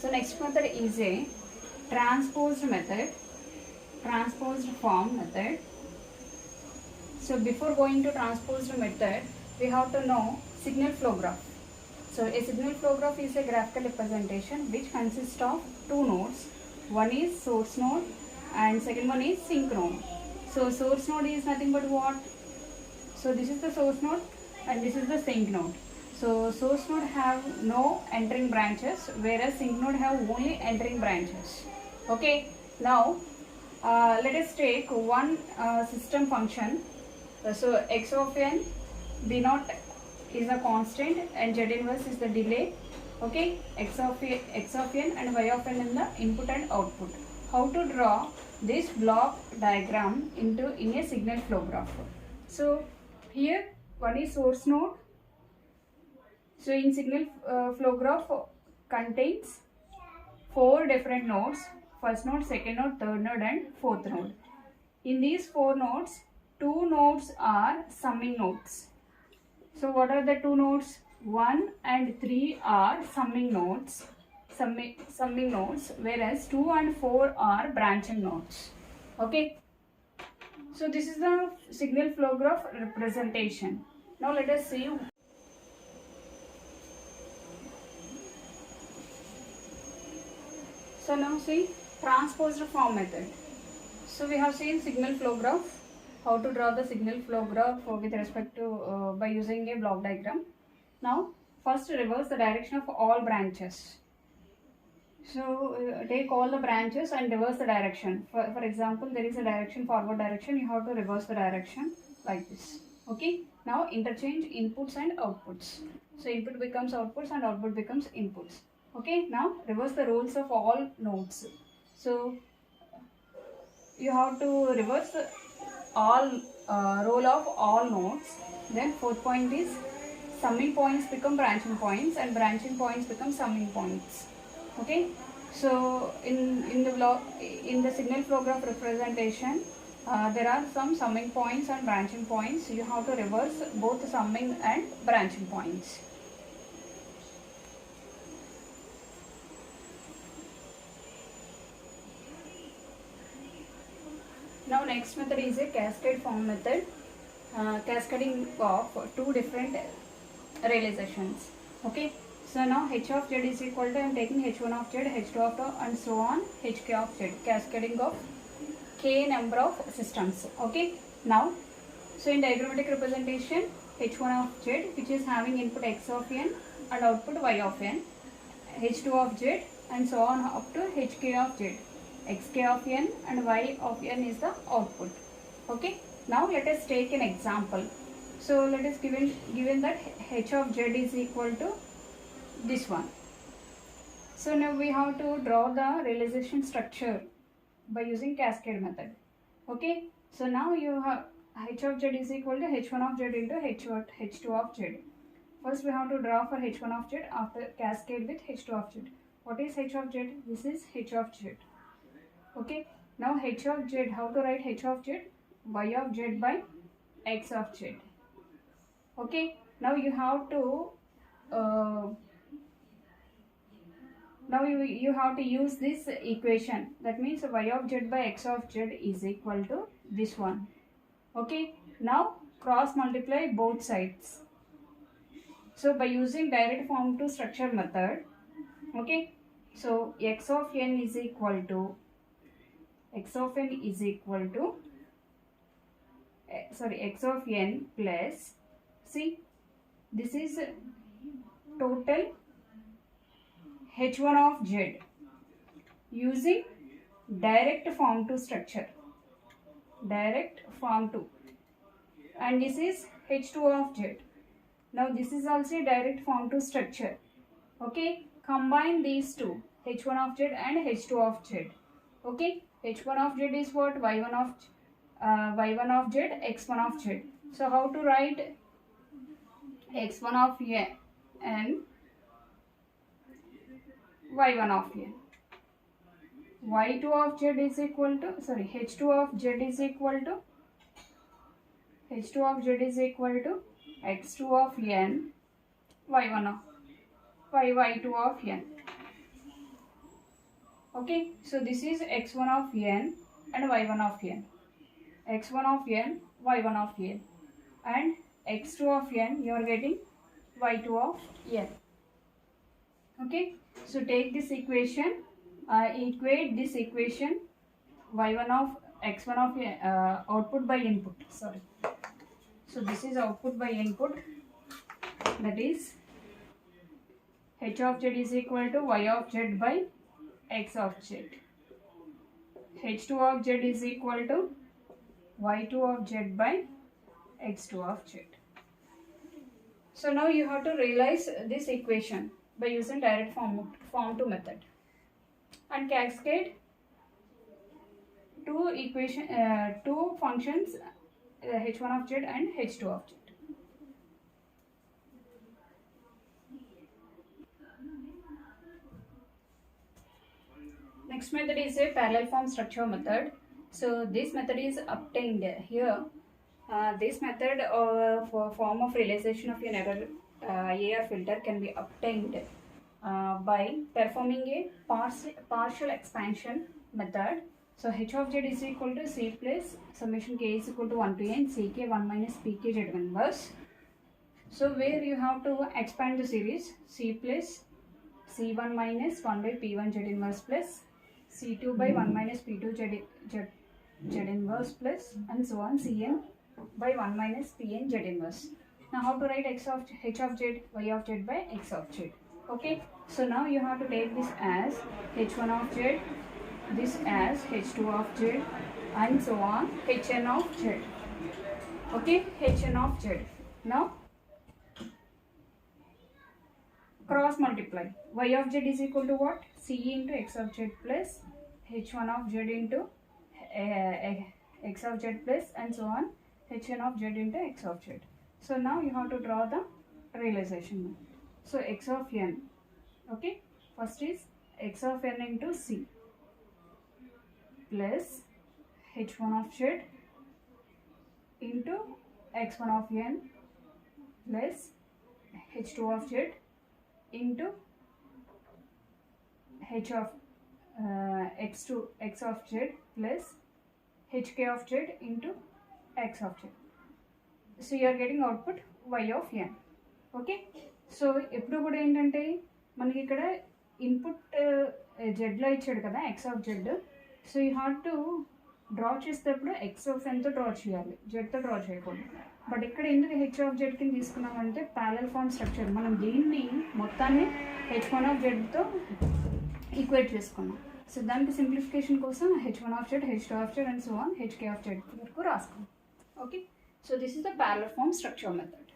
So next method is a transposed method, transposed form method. So before going to transposed method, we have to know signal flow graph. So a signal flow graph is a graphical representation which consists of two nodes. One is source node and second one is sink node. So source node is nothing but what? So this is the source node and this is the sink node. So source node have no entering branches, whereas sink node have only entering branches. Okay, now let us take one system function. So x of n, b naught is a constant and z inverse is the delay. Okay, x of n and y of n in the input and output. How to draw this block diagram in a signal flow graph? So here one is source node. So in signal flow graph contains 4 different nodes: first node, second node, third node and fourth node. In these 4 nodes, 2 nodes are summing nodes. So what are the 2 nodes? 1 and 3 are summing nodes, whereas 2 and 4 are branching nodes. Okay. So this is the signal flow graph representation. Now let us see. So now see transposed form method. So we have seen signal flow graph, how to draw the signal flow graph with respect to by using a block diagram. Now first reverse the direction of all branches. So take all the branches and reverse the direction. For example, there is a direction, forward direction, you have to reverse the direction like this. Okay. Now interchange inputs and outputs. So input becomes outputs and output becomes inputs. Okay. Now reverse the roles of all nodes. So you have to reverse all role of all nodes. Then fourth point is summing points become branching points and branching points become summing points. Okay. So in the signal flow graph representation, there are some summing points and branching points. You have to reverse both summing and branching points. Now next method is a cascade form method, cascading of 2 different realizations. Okay. So now h of z is equal to, I am taking h1 of z, h2 of z and so on, hk of z, cascading of k number of systems. Okay. Now, so in diagrammatic representation, h1 of z which is having input x of n and output y of n, h2 of z and so on up to hk of z, xk of n and y of n is the output. Okay. Now let us take an example. So let us given that h of z is equal to this one. So now we have to draw the realization structure by using cascade method. Okay. So now you have h of z is equal to h1 of z into h2 of z. First we have to draw for h1 of z after cascade with h2 of z. What is h of z? This is h of z. Okay. Now h of z, how to write h of z? Y of z by x of z. Okay. Now you have to you have to use this equation. That means y of z by x of z is equal to this one. Okay. Now cross multiply both sides. So by using direct form to structure method. Okay. So x of n is equal to x of n plus, see, this is total h1 of z using direct form to structure, and this is h2 of z. Now this is also direct form to structure. Okay, combine these two, h1 of z and h2 of z. Okay, h1 of z is what? y1 of z, x1 of z. So how to write x1 of n, y1 of n? y2 of z is equal to, sorry, h2 of z is equal to x2 of n, y2 of n. Okay, so this is x1 of n and y1 of n. x1 of n, y1 of n, and x2 of n, you are getting y2 of n. Okay, so take this equation, equate this equation y1 of x1 of output by input. Sorry. So this is output by input, that is h of z is equal to y of z by x of z. h2 of z is equal to y2 of z by x2 of z. So now you have to realize this equation by using direct form to method and cascade two functions, h1 of z and h2 of z. Next method is a parallel form structure method. So this method is obtained here. This method for form of realization of an error AR filter can be obtained by performing a partial expansion method. So h of z is equal to c plus summation k is equal to 1 to n ck 1 minus pk z inverse. So where you have to expand the series, c plus c1 minus 1 by p1 z inverse plus c2 by 1 minus p2 z inverse plus and so on cn by 1 minus pn z inverse. Now how to write h of z, y of z by x of z. Okay, so now you have to take this as h1 of z, this as h2 of z and so on hn of z. Okay, hn of z. Now cross multiply. Y of z is equal to what? C into x of z plus h1 of z into x of z plus and so on hn of z into x of z. So now you have to draw the realization. So x of n. Okay, first is x of n into c plus h1 of z into x1 of n plus h2 of z into h of x of z plus hk of z into x of z. So you are getting output y of n. Okay, so ఎప్పుడు కూడా ఏంటంటే మనకి ఇక్కడ input జెడ్లో ఇచ్చాడు కదా x of Z. So you have to draw చేసేటప్పుడు x of ఎన్తో draw చేయాలి, జెడ్తో draw చేయకూడదు. బట్ ఇక్కడ ఎందుకు హెచ్ ఆఫ్ జెడ్ కింద తీసుకున్నామంటే ప్యారలల్ ఫార్మ్ స్ట్రక్చర్, మనం దీన్ని మొత్తాన్ని h1 ఆఫ్ జెడ్తో ఈక్వేట్ చేసుకున్నాం. సో దానికి సింప్లిఫికేషన్ కోసం h1 of Z, h2 of Z and so on hk of Z వరకు రాసుకున్నాం. Okay, so this is the parallel form structure method.